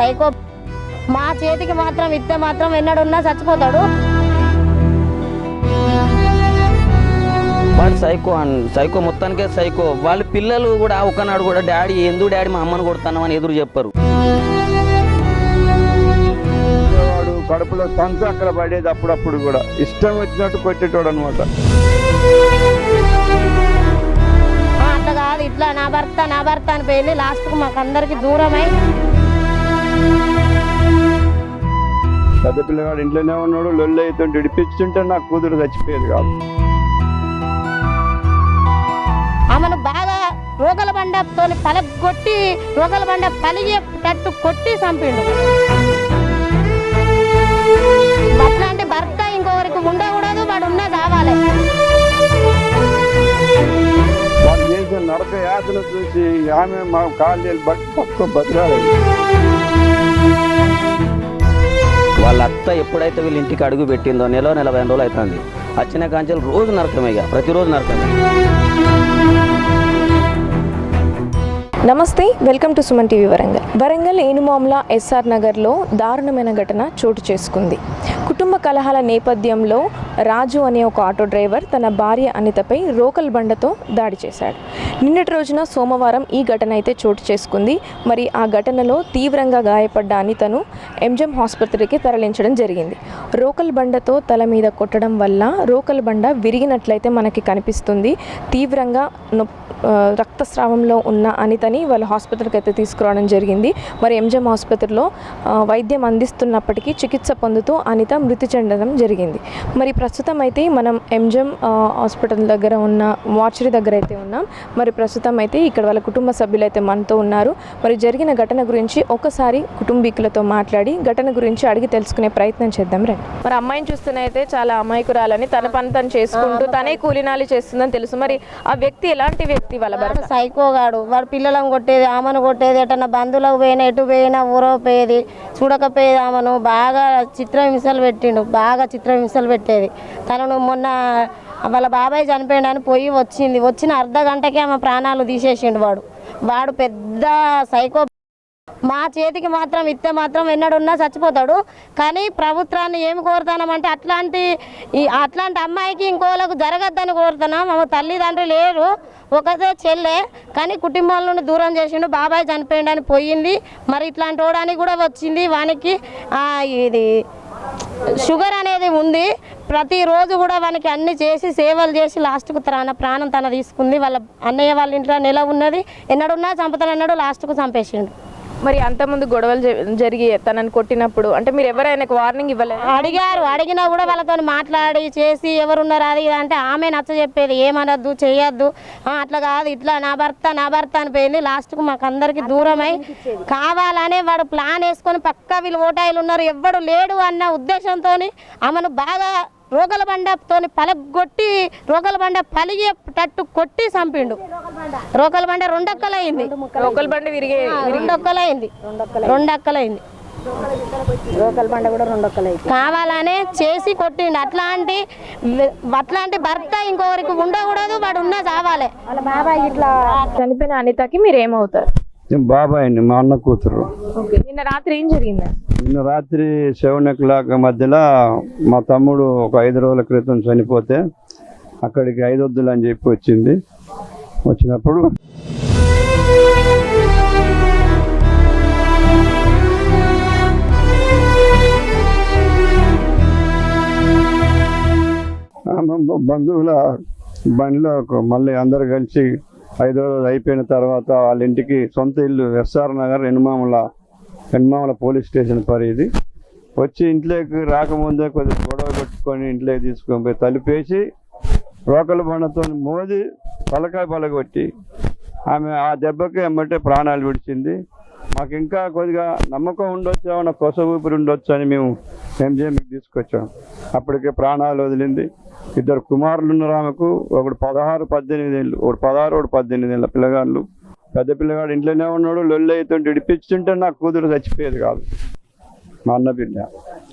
Psycho మా చేతికి మాత్రం ఇస్తే మాత్రం ఎన్నడున్నా చచ్చిపోతాడు. వాడు సైకో సైకో మొత్తానికే సైకో. వాళ్ళ పిల్లలు కూడా ఒకనాడు కూడా డాడీ ఎందుకు డాడీ మా అమ్మను కొడతానని ఎదురు చెప్పారు. వాడు కడుపులో తంతు అక్కడ పడేది అప్పుడప్పుడు కూడా ఇష్టం వచ్చినట్టు కొట్టేటోడు అనమాట. అట్లా కాదు ఇట్లా నా భర్త అని పోయింది. లాస్ట్కు మాకు అందరికి దూరమై పెద్ద పిల్లగాడు ఇంట్లోనే ఉన్నాడు. లొల్లి అవుతుంటే ఇడిపించుంటే నాకు కూతురు చచ్చిపోయేది కాదు. ఆమెను బాగా రోగల బండతో పలగొట్టి రోగల బండ పలిగేటట్టు కొట్టి చంపిండు. అట్లాంటి భర్త ఇంకొకరికి ఉండకూడదు. వాడు ఉన్నా కావాలి. వాళ్ళు చేసిన నరక యాతను చూసి ఆమె మా కాళ్ళు పక్క బతకాలి. వాళ్ళ అత్త ఎప్పుడైతే వీళ్ళ ఇంటికి అడుగు పెట్టిందో నెల 40 రోజులు అవుతుంది. వచ్చిన కాంచెలు రోజు నరకమేగా, ప్రతిరోజు నరకమే. నమస్తే, welcome to Suman TV Warangal. Warangal Enumamula SR నగర్లో దారుణమైన ఘటన చోటు చేసుకుంది. కుటుంబ కలహాల నేపథ్యంలో రాజు అనే ఒక ఆటో డ్రైవర్ తన భార్య అనితపై రోకల్ బండతో దాడి చేశాడు. నిన్నటి రోజున సోమవారం ఈ ఘటన అయితే చోటు చేసుకుంది. మరి ఆ ఘటనలో తీవ్రంగా గాయపడ్డ అనితను ఎంజెం ఆసుపత్రికి తరలించడం జరిగింది. రోకల్ బండతో తల మీద కొట్టడం వల్ల రోకల్ బండ విరిగినట్లయితే మనకి కనిపిస్తుంది. తీవ్రంగా రక్తస్రావంలో ఉన్న అనితని వాళ్ళ హాస్పిటల్కి అయితే తీసుకురావడం జరిగింది. మరి ఎంజెం ఆసుపత్రిలో వైద్యం అందిస్తున్నప్పటికీ చికిత్స పొందుతూ అనిత మృతి చెందడం జరిగింది. మరి ప్రస్తుతం అయితే మనం ఎంజెం హాస్పిటల్ దగ్గర ఉన్న మార్చరీ దగ్గర అయితే ఉన్నాం. మరి ప్రస్తుతం అయితే ఇక్కడ వాళ్ళ కుటుంబ సభ్యులు అయితే మనతో ఉన్నారు. మరి జరిగిన ఘటన గురించి ఒకసారి కుటుంబీకులతో మాట్లాడి ఘటన గురించి అడిగి తెలుసుకునే ప్రయత్నం చేద్దాం రండి. మరి అమ్మాయిని చూస్తూనే అయితే చాలా అమాయకురాలని, తన పని తను చేసుకుంటూ తనే కూలినాలి చేస్తుందని తెలుసు. మరి ఆ వ్యక్తి ఎలాంటి వ్యక్తి? వాళ్ళ భర్త సైకోగాడు. వాడు పిల్లలను కొట్టేది, ఆమెను కొట్టేది, ఎటన్నా బంధువులకు పోయినా ఎటు పోయినా ఊరపోయేది, చూడకపోయేది. ఆమెను బాగా చిత్రహింసలు పెట్టిండు, బాగా చిత్రహింసలు పెట్టేది. తనను మొన్న వాళ్ళ బాబాయ్ చనిపోయాడని పోయి వచ్చిన అర్ధ గంటకే ఆమె ప్రాణాలు తీసేసిండు. వాడు పెద్ద సైకో. మా చేతికి మాత్రం ఇస్తే మాత్రం ఎన్నడున్నా చచ్చిపోతాడు. కానీ ప్రభుత్వాన్ని ఏమి కోరుతామంటే అట్లాంటి అమ్మాయికి ఇంకోళ్ళకు జరగద్దని కోరుతున్నాం. మా తల్లిదండ్రులు లేరు, ఒకదే చెల్లె, కానీ కుటుంబాల నుండి దూరం చేసిండు. బాబాయ్ చనిపోయిండని పోయింది. మరి ఇట్లాంటి వాడానికి కూడా వచ్చింది. వానికి ఇది షుగర్ అనేది ఉంది. ప్రతిరోజు కూడా వానికి అన్ని చేసి సేవలు చేసి లాస్ట్కు ప్రాణం తన తీసుకుంది. వాళ్ళ అన్నయ్య వాళ్ళ ఇంట్లో నెల ఉన్నది. ఎన్నడున్నా చంపుతానన్నాడు, లాస్ట్కు చంపేసిండు. మరి అంతకుముందు గొడవలు జరిగి తనని కొట్టినప్పుడు అంటే మీరు ఎవరైనా వార్నింగ్ ఇవ్వలేదు? అడిగినా కూడా వాళ్ళతో మాట్లాడి చేసి ఎవరున్నారు అది అంటే ఆమె నచ్చ చెప్పేది, ఏమనద్దు చేయొద్దు, అట్లా కాదు ఇట్లా నా భర్త అని పోయింది. లాస్ట్కు మాకు అందరికి దూరమై కావాలనే వాడు ప్లాన్ వేసుకొని పక్కా వీళ్ళు ఓటాయిలు ఉన్నారు, ఎవ్వడు లేడు అన్న ఉద్దేశంతో ఆమెను బాగా రోగల బండతో పలగొట్టి రోగల బండ పలిగేటట్టు కొట్టి చంపిండు. రోగల బండ 2 అక్కలైంది. రోకల్ బండ 2 అక్కలైంది. రోకల్ బండ కూడా 2 అక్కలైంది. కావాలనే చేసి కొట్టిండు. అట్లాంటి భర్త ఇంకొకరికి ఉండకూడదు. వాడు ఉన్నా చావాలి. వాళ్ళ బాబాయ్ ఇట్లా చనిపోయిన అనితకి మీరు ఏమవుతారు? బాబాయ్ అండి, మా అన్న కూతురు. నిన్న రాత్రి ఏం జరిగింది? నిన్న రాత్రి 7 o'clock మధ్యలో మా తమ్ముడు ఒక 5 రోజుల క్రితం చనిపోతే అక్కడికి 5 వద్దులు అని చెప్పి వచ్చింది. వచ్చినప్పుడు బంధువుల బండిలో మళ్ళీ అందరు కలిసి 5వ రోజు అయిపోయిన తర్వాత వాళ్ళ ఇంటికి సొంత ఇల్లు ఎస్ఆర్ నగర్ ఎన్మామల పోలీస్ స్టేషన్ పరిధి వచ్చి ఇంట్లోకి రాకముందే కొద్దిగా గొడవ పెట్టుకొని ఇంట్లోకి తీసుకొని పోయి తలుపేసి రోకల బండతో మోది తలకాయ పలగొట్టి ఆమె ఆ దెబ్బకి ఎమ్మటే ప్రాణాలు విడిచింది. మాకు ఇంకా కొద్దిగా నమ్మకం ఉండొచ్చు, ఏమన్నా కొస ఊపిరి ఉండొచ్చు అని మేము ఎంజేఎంకి తీసుకొచ్చాం. అప్పటికే ప్రాణాలు వదిలింది. 2 కుమారులు ఉన్నారు ఆమెకు. ఒకడు 16-18 ఏళ్ళు, ఒకడు 16, ఒకడు 18 ఏళ్ళ పిల్లగాళ్ళు. పెద్ద పిల్లగాడు ఇంట్లోనే ఉన్నాడు. లొల్లి అవుతుంటే ఇడిపించుంటే నాకు కూతురు చచ్చిపోయేది కాదు, మా అన్న బిడ్డ.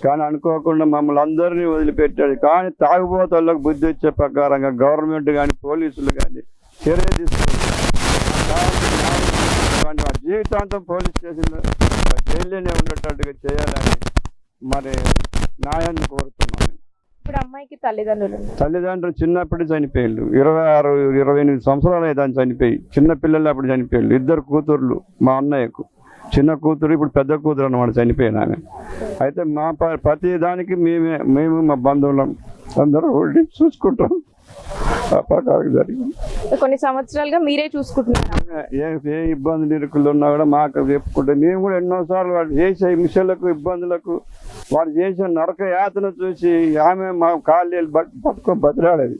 కానీ అనుకోకుండా మమ్మల్ని అందరినీ వదిలిపెట్టాడు. కానీ తాగుబోతులకు బుద్ధి వచ్చే ప్రకారంగా గవర్నమెంట్ కానీ పోలీసులు కానీ చర్య తీసుకుంటారు. జీవితాంతం పోలీస్ స్టేషన్లో జైల్లోనే ఉండేటట్టుగా చేయాలని మరి న్యాయాన్ని కోరుతున్నాను. ఇప్పుడు అమ్మాయికి తల్లిదండ్రులు ఉన్నారు. తల్లిదండ్రులు చిన్నప్పుడు చనిపోయారు, 26, 28 సంవత్సరాలు అయితే చనిపోయి, చిన్న పిల్లలు అప్పుడు చనిపోయారు. 2 కూతుర్లు మా అన్నయ్యకు, చిన్న కూతురు ఇప్పుడు పెద్ద కూతురు అన్నమాట చనిపోయిన ఆమె. అయితే మా ప్రతి దానికి మేము మా బంధువులం అందరూ ఉండి చూసుకుంటాం. అపకారం జరిగింది. కొన్ని సంవత్సరాలుగా మీరే చూసుకుంటున్నారు. ఏ ఇబ్బందులు ఇరుకులు ఉన్నా కూడా మాకు చెప్పుకుంటే మేము కూడా ఎన్నోసార్లు వాడు చేసే హింసలకు ఇబ్బందులకు వాడు చేసిన నరక యాతన చూసి ఆమె మా కాళ్ళు పట్టుకొని బతిలాడేది,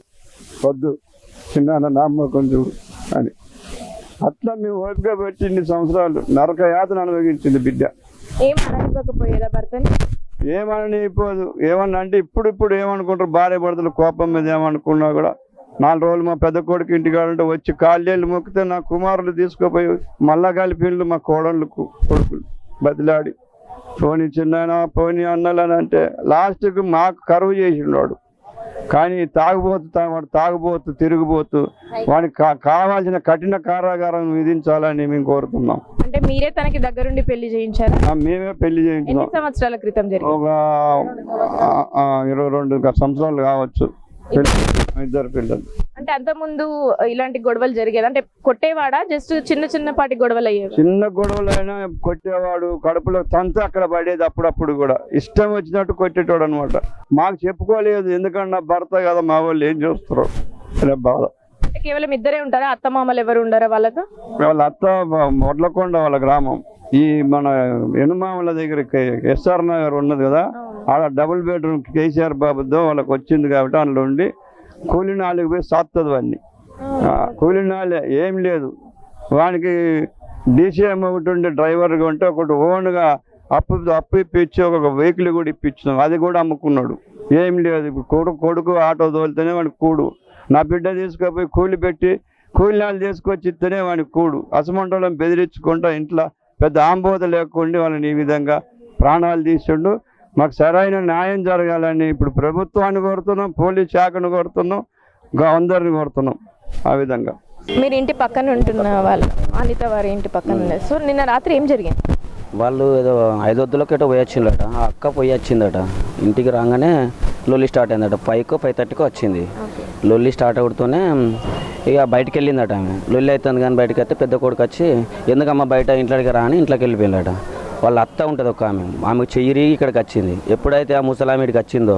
వద్దు చిన్న నమ్మకం చూడు అని. అట్లా మేము ఓపిక పెట్టి ఇన్ని సంవత్సరాలు నరక యాతన అనుభవించింది బిడ్డ. ఏం అననివ్వకపోయేదా భర్తని? ఏమని అయిపోదు. ఏమన్నా అంటే ఇప్పుడు ఏమనుకుంటారు, భార్య భర్తలు కోపం మీద ఏమనుకున్నా కూడా 4 రోజులు మా పెద్ద కొడుకు ఇంటికాడంటే వచ్చి కాళ్ళేళ్ళు మొక్కితే నా కుమారులు తీసుకుపోయి మళ్ళా కలిపిండ్లు మా కొడుకులు బతిలాడి పోనీ చిన్న పోనీ అన్నలని అంటే లాస్ట్కి మాకు కరువు చేసిండు వాడు. కానీ తాగుబోతు తిరిగిపోతూ వాడికి కావాల్సిన కఠిన కారాగారం విధించాలని మేము కోరుతున్నాం. అంటే మీరే తనకి దగ్గరుండి పెళ్లి చేయించారా? మేమే పెళ్లి చేయించాం. ఎన్ని సంవత్సరాల క్రితం జరిగింది? ఒక 22 సంవత్సరాలు కావచ్చు. 2 పిల్లలు. అంటే అంత ముందు ఇలాంటి గొడవలు జరిగేది? అంటే కొట్టేవాడా? జస్ట్ చిన్నపాటి గొడవలు అయ్యేవి? చిన్న గొడవలు అయినా కొట్టేవాడు, కడుపులో తంత అక్కడ పడేది. అప్పుడప్పుడు కూడా ఇష్టం వచ్చినట్టు కొట్టేటోడు అనమాట. మాకు చెప్పుకోలేదు, ఎందుకంటే భర్త కదా, మా వాళ్ళు ఏం చూస్తారు అనే బాధ. కేవలం ఇద్దరే ఉంటారా? అత్త మామలు ఎవరు ఉండరా వాళ్ళతో? వాళ్ళ అత్త మొడ్లకొండ వాళ్ళ గ్రామం, ఈ మన ఎనుమామల దగ్గర ఎస్ఆర్ నగర్ ఉన్నది కదా, ఆడ డబుల్ బెడ్రూమ్ కేసీఆర్ బాబుతో వాళ్ళకి వచ్చింది కాబట్టి అందులో ఉండి కూలినాళ్ళకి పోయి సాత్తదు అన్ని. కూలినాళ్ళే ఏం లేదు. వానికి డీసీఎం ఒకటి ఉండి డ్రైవర్గా ఉంటే ఒకటి ఓన్గా అప్పు ఇప్పించి ఒక వెహికల్ కూడా ఇప్పించినాం, అది కూడా అమ్ముకున్నాడు. ఏం లేదు. ఇప్పుడు కొడుకు ఆటో తోలితేనే వాడికి కూడు. నా బిడ్డ తీసుకుపోయి కూలి పెట్టి కూలినాళ్ళు తీసుకొచ్చి ఇస్తేనే వాడికి కూడు. అసమంటోళ్ళం బెదిరించుకుంటా ఇంట్లో పెద్ద ఆంబోధ లేకుండా వాళ్ళని ఈ విధంగా ప్రాణాలు తీసిండు. మాకు సరైన న్యాయం జరగాలని ఇప్పుడు ప్రభుత్వాన్ని కోరుతున్నాం, పోలీస్ శాఖను కోరుతున్నాం, అందరిని కోరుతున్నాం. ఆ విధంగా మీరు ఇంటి పక్కన ఉంటున్న వాళ్ళు, అనిత వారి ఇంటి పక్కన ఉండేది. సో నిన్న రాత్రి ఏం జరిగింది? వాళ్ళు ఏదో 5 వద్దులకి ఎటో పోయి వచ్చిందట. ఆ అక్క పోయి వచ్చిందట. ఇంటికి రాగానే లొల్లి స్టార్ట్ అయిందట. 5:30కి వచ్చింది. లొల్లి స్టార్ట్ అవుతూనే ఇక బయటికి వెళ్ళిందట ఆమె. లొల్లి అవుతుంది కానీ బయటకు వస్తే పెద్ద కొడుకు వచ్చి ఎందుకమ్మా బయట ఇంట్లోకి రా అని ఇంట్లోకి వెళ్ళిపోయిందట. వాళ్ళ అత్త ఉంటుంది ఒక ఆమెకు చెయ్యిరి ఇక్కడికి వచ్చింది. ఎప్పుడైతే ఆ ముసలామె ఇక్కడికి వచ్చిందో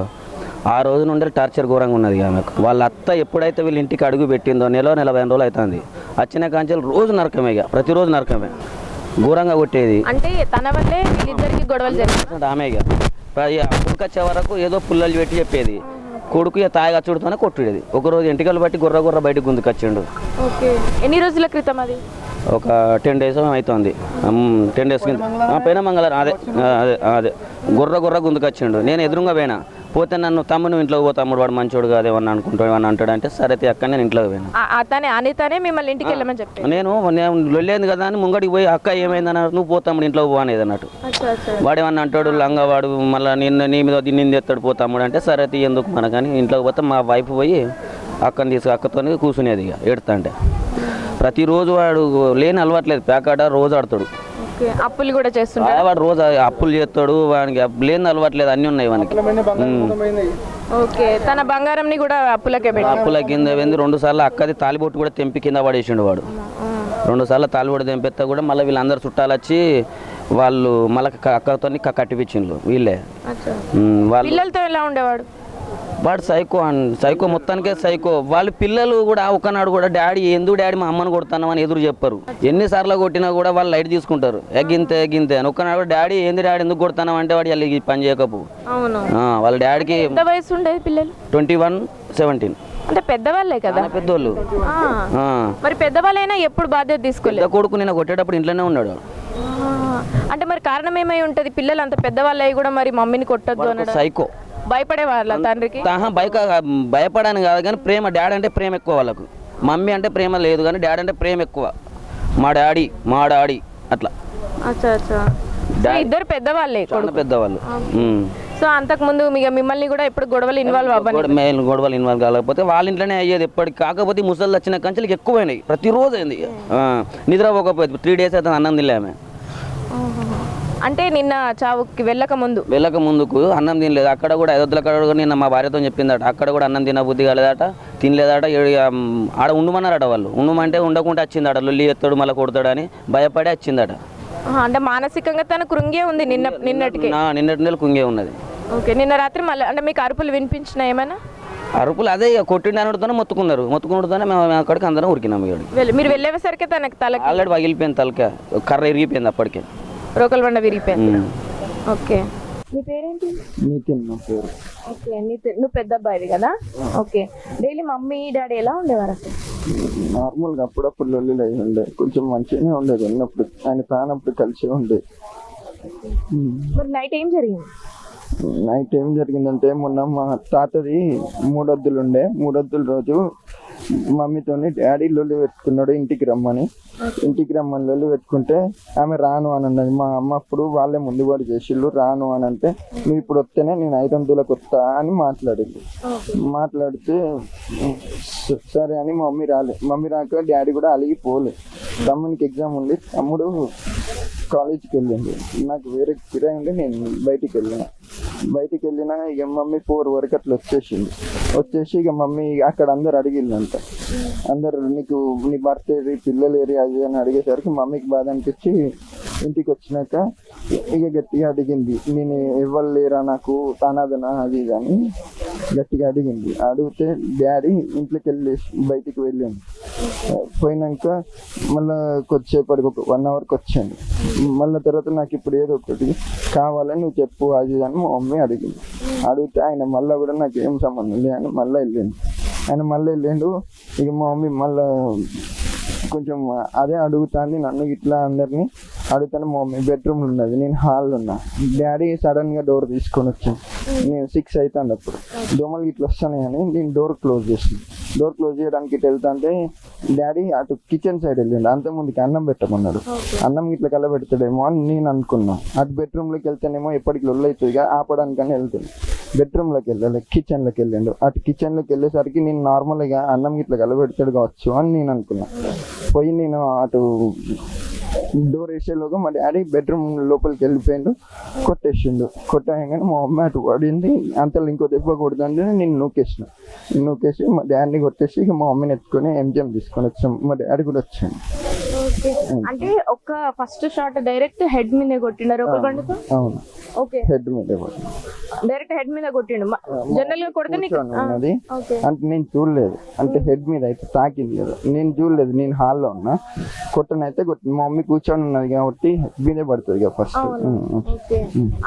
ఆ రోజు నుండి టార్చర్ ఘోరంగా ఉన్నది ఆమెకు. వాళ్ళ అత్త ఎప్పుడైతే వీళ్ళ ఇంటికి అడుగు పెట్టిందో 40 రోజులు అవుతుంది. వచ్చిన కాంచెలు రోజు నరకమే, ఇక ప్రతిరోజు నరకమే, ఘోరంగా కొట్టేది. అంటే తన వల్లే వీళ్ళిద్దరికి గొడవలు జరిగింది. ఆమె ఇక కొడుకు వచ్చే వరకు ఏదో పుల్లలు పెట్టి చెప్పేది. కొడుకు ఇక తాయిగా చూడుతూనే కొట్టుడేది. ఒకరోజు ఎంటికలు బట్టి గుర్ర బయటకు గుందుకొచ్చిండు. ఓకే. ఎన్ని రోజుల క్రితం అది? ఒక 10 days అవుతుంది. 10 days కింద పోయిన మంగళవారం. అదే గుర్ర గుందుకొచ్చిండు. నేను ఎదురుగా పోతే నన్ను తమ్ముడు ఇంట్లోకి పో, తమ్ముడు వాడు మంచోడు కాదు ఏమన్నా అనుకుంటాడు ఏమన్నా అంటాడంటే సరే అక్క నేను ఇంట్లోకి పోయినా. అనితనే మిమ్మల్ని ఇంటికి వెళ్ళమని చెప్పి నేను లొల్లేంది కదా అని ముంగడికి పోయి అక్క ఏమైంది అన్నారు. నువ్వు పో తమ్ముడు ఇంట్లోకి పో అనేది అన్నట్టు. వాడు ఏమన్నా అంటాడు లంగవాడు మళ్ళీ నీ మీద నింది ఎత్తాడు పో తమ్ముడు అంటే సరే ఎందుకు మనకని ఇంట్లోకి పోతే మా వైపు పోయి అక్కతో కూర్చునేది ఇక ఏడుతా అంటే. ప్రతిరోజు వాడు లేని అలవాట్లేదు, పేకాట రోజు ఆడతాడు. అప్పులు కూడా చేస్తుంటాడు వాడు, రోజు అప్పులు చేస్తాడు. వానికి లేని అలవాట్లేదు, అన్నీ ఉన్నాయి వానికి. ఓకే. తన బంగారంని కూడా అప్పుల కింద పోయింది. 2 సార్లు అక్కది తాలిబొట్టు కూడా తెంపి కింద పడేసిండు వాడు. 2 సార్లు తాలిబొట్టు తెంపితే కూడా మళ్ళీ వీళ్ళందరూ చుట్టాలు వచ్చి వాళ్ళు మళ్ళీ అక్కతో కట్టిపించిండ్రు వీళ్ళే. వాళ్ళు పిల్లలతో ఎలా ఉండేవాడు? వాడు సైకో మొత్తానికే సైకో. వాళ్ళ పిల్లలు కూడా ఒకనాడు కూడా డాడీ మా అమ్మని కొడతాను అని ఎదురు చెప్పారు. ఎన్నిసార్లు కొట్టినా కూడా వాళ్ళు లైట్ తీసుకుంటారు. ఎగ్గింతే అని. ఒకనాడు డాడీ ఎందుకు కొడతాను అంటే వాడు వాళ్ళకి పని చేయకపో. వాళ్ళ డాడీకి ఎంత వయసు ఉండేది పిల్లలు? 21, 17. అంటే పెద్దవాళ్ళే కదా, పెద్దోళ్ళు. మరి పెద్దవాళ్ళైనా ఎప్పుడు బాధ్యత తీసుకోలేదు. కొడుకు నేను కొట్టేటప్పుడు ఇంట్లోనే ఉన్నాడు. అంటే మరి కారణం ఏమై ఉంటది? పిల్లలు అంత పెద్దవాళ్ళు అయ్యి కూడా మరి మమ్మీని కొట్టద్దు అన్నాడు. సైకో. భయపడే వాళ్ళ తండ్రికి? భయపడాను కాదు కానీ ప్రేమ. డాడీ అంటే ప్రేమ ఎక్కువ వాళ్ళకు. మమ్మీ అంటే ప్రేమ లేదు కానీ డాడీ అంటే ప్రేమ ఎక్కువ. మా డాడీ అట్లా. ఇద్దరు పెద్దవాళ్ళే, పెద్దవాళ్ళు. సో అంతకుముందు మిమ్మల్ని కూడా ఎప్పుడు గొడవలు ఇన్వాల్వ్ అవ్వని మెయిన్ గొడవలు ఇన్వాల్వ్ కాకపోతే వాళ్ళ ఇంట్లోనే అయ్యేది ఎప్పటికి. కాకపోతే ముసళ్ళు వచ్చిన కంచెలకి ఎక్కువైనాయి, ప్రతిరోజు అయింది. నిద్రపోకపోయింది, 3 days అయితే అన్నం తినలేమే. అంటే నిన్న చావుకి వెళ్ళక ముందుకు అన్నం తినలేదు. అక్కడ కూడా అయోధ్యలో అక్కడ కూడా నిన్న మా భార్యతో చెప్పిందట, అక్కడ కూడా అన్నం తిన బుద్ధి కాలేదట, తినలేదట. ఆడ ఉండమన్నారట వాళ్ళు. ఉండమంటే ఉండకుండా వచ్చిందట, లొల్లి ఎత్తాడు మళ్ళీ కొడతాడు అని భయపడి వచ్చిందట. అంటే మానసికంగా తన కృంగే ఉంది నిన్నటికి నెల కుంగే ఉన్నది. ఓకే, నిన్న రాత్రి మళ్ళీ అంటే మీకు అరుపులు వినిపించిన ఏమైనా? అరుపులు అదే కొట్టిండి అనడుతోనే మొత్తుకుంటుతోనే మేము అక్కడికి అందరం ఉరికినాము. మీరు వెళ్ళేసరికి తనకి తలకి ఆల్రెడీ పగిలిపోయింది, తలక కర్ర ఇరిగిపోయింది, అప్పటికే రోకల్ బండ విరిగిపోయింది. ఓకే, నీ పేరేంటి? నితిన్ నా పేరు. ఓకే, నువ్వు పెద్ద అబ్బాయివి కదా. ఓకే, డైలీ మమ్మీ డాడీ ఎలా ఉండేవారు అసలు? నార్మల్గా అప్పుడప్పుడు లొల్లిలు అయి ఉండే, కొంచెం మంచిగానే ఉండేది. ఉన్నప్పుడు ఆయన తానప్పుడు కలిసి ఉండేది. మరి నైట్ ఏం జరిగింది? నైట్ ఏం జరిగిందంటే, మొన్న మా తాతది మూడొద్దులు ఉండే. మూడొద్దుల రోజు మమ్మీతోని డాడీ లొల్లి పెట్టుకున్నాడు ఇంటికి రమ్మని లొల్లి పెట్టుకుంటే ఆమె రాను అని అన్నది. మా అమ్మ అప్పుడు వాళ్ళే ముందుబాటు చేసిళ్ళు, రాను అని అంటే నువ్వు ఇప్పుడు వస్తేనే నేను 500లకు వస్తా అని మాట్లాడింది. మాట్లాడితే సరే అని మమ్మీ రాక డాడీ కూడా అలిగి పోలే. తమ్మునికి ఎగ్జామ్ ఉంది, తమ్ముడు కాలేజ్కి వెళ్ళింది, నాకు వేరే కిరాయి ఉండి నేను బయటికి వెళ్ళినా ఇక మమ్మీ 4 వరకు అట్లా వచ్చేసి ఇక మమ్మీ అక్కడ అందరు అడిగిందంట. అందరు నీ భర్త ఏది, పిల్లలు ఏరి అది అని అడిగేసరికి మమ్మీకి బాధ అనిపించి ఇంటికి వచ్చినాక ఇక గట్టిగా అడిగింది, నేను ఇవ్వాలి లేరా నాకు అనాథనా అది ఇది అని గట్టిగా అడిగింది. అడిగితే డాడీ ఇంట్లోకి వెళ్ళి బయటికి వెళ్ళాను. పోయినాక మళ్ళీ కొద్దిసేపటికి ఒక 1 hourకి వచ్చాను. మళ్ళీ తర్వాత నాకు ఇప్పుడు ఏదో ఒకటి కావాలని నువ్వు చెప్పు అది అని మా మమ్మీ అడిగింది. అడిగితే ఆయన మళ్ళీ కూడా నాకు ఏం సంబంధం లేదు అని మళ్ళీ వెళ్ళిండు. ఇక మా మమ్మీ మళ్ళీ కొంచెం అదే అడుగుతాంది నన్ను, ఇట్లా అందరినీ అడుగుతాను. మా మమ్మీ బెడ్రూమ్లో ఉన్నది, నేను హాల్లో ఉన్నా. డాడీ సడన్గా డోర్ తీసుకొని వచ్చాను. నేను 6 అవుతుంది అప్పుడు. దోమలు ఇట్లా వస్తాయి అని నేను డోర్ క్లోజ్ చేయడానికి ఇట్లా వెళ్తాంటే డాడీ అటు కిచెన్ సైడ్ వెళ్ళిండు. అంతకుముందుకి అన్నం పెట్టమన్నాడు. అన్నం ఇట్లా కలబెడతాడేమో అని నేను అనుకున్నా. అటు బెడ్రూమ్లోకి వెళ్తేనేమో ఎప్పటికి లొల్లు అవుతుంది ఆపడానికని వెళ్తాను. బెడ్రూమ్లోకి వెళ్ళాలి, కిచెన్లోకి వెళ్ళిండు. అటు కిచెన్లోకి వెళ్ళేసరికి నేను నార్మల్గా అన్నం ఇట్లా కలబెడతాడు కావచ్చు అని నేను అనుకున్నా. పోయి నేను అటు డోర్ వేసేలోగా మా డాడీ బెడ్రూమ్ లోపలికి వెళ్ళిపోయిండు, కొట్టేయంగానే మా అమ్మ అటు పడింది. అంతలో ఇంకో దెబ్బ కొడుతుంటే నేను నూకేసి మా డాడీని కొట్టేసి ఇక మా మమ్మీని ఎత్తుకొని ఎంజిఎం తీసుకొని వచ్చాం. మా డాడీ కూడా వచ్చాను. అంటే ఒక ఫస్ట్ షాట్ డైరెక్ట్ హెడ్ మీద కొట్టిండారు ఒక బండితో? అవును, ఓకే, హెడ్ మీద డైరెక్ట్ హెడ్ మీద కొట్టిండు. జనరల్ గా కొడితే ఉన్నది అంటే నేను చూడలేదు. అంటే హెడ్ మీద అయితే తాకింది కదా, నేను చూడలేదు. నేను హాల్లో ఉన్నా, కొట్టనైతే కొట్టింది. మా మమ్మీ కూర్చొని ఉన్నది కాబట్టి హెడ్ మీదే పడుతుంది కదా ఫస్ట్.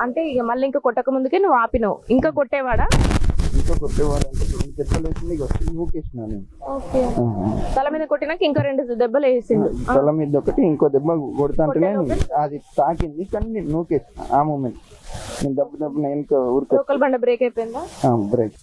అంటే ఇక మళ్ళీ ఇంకా కొట్టక ముందుకే నువ్వు ఆపినావు. ఇంకా కొట్టేవాడా? ఇంకా కొట్టేవాడు అంటే దెబ్బలేసింది నూకేసిన నేను. తల మీద కొట్టినాక ఇంకా 2 దెబ్బలు వేసిండు. తల మీద ఒకటి, ఇంకో దెబ్బ కొడుతుంటేనే అది తాకింది కానీ నేను నూకేసిన. ఆ మూమెంట్ నేను దెబ్బ నేను ఊరికి బండ బ్రేక్ అయిపోయిందా? బ్రేక్.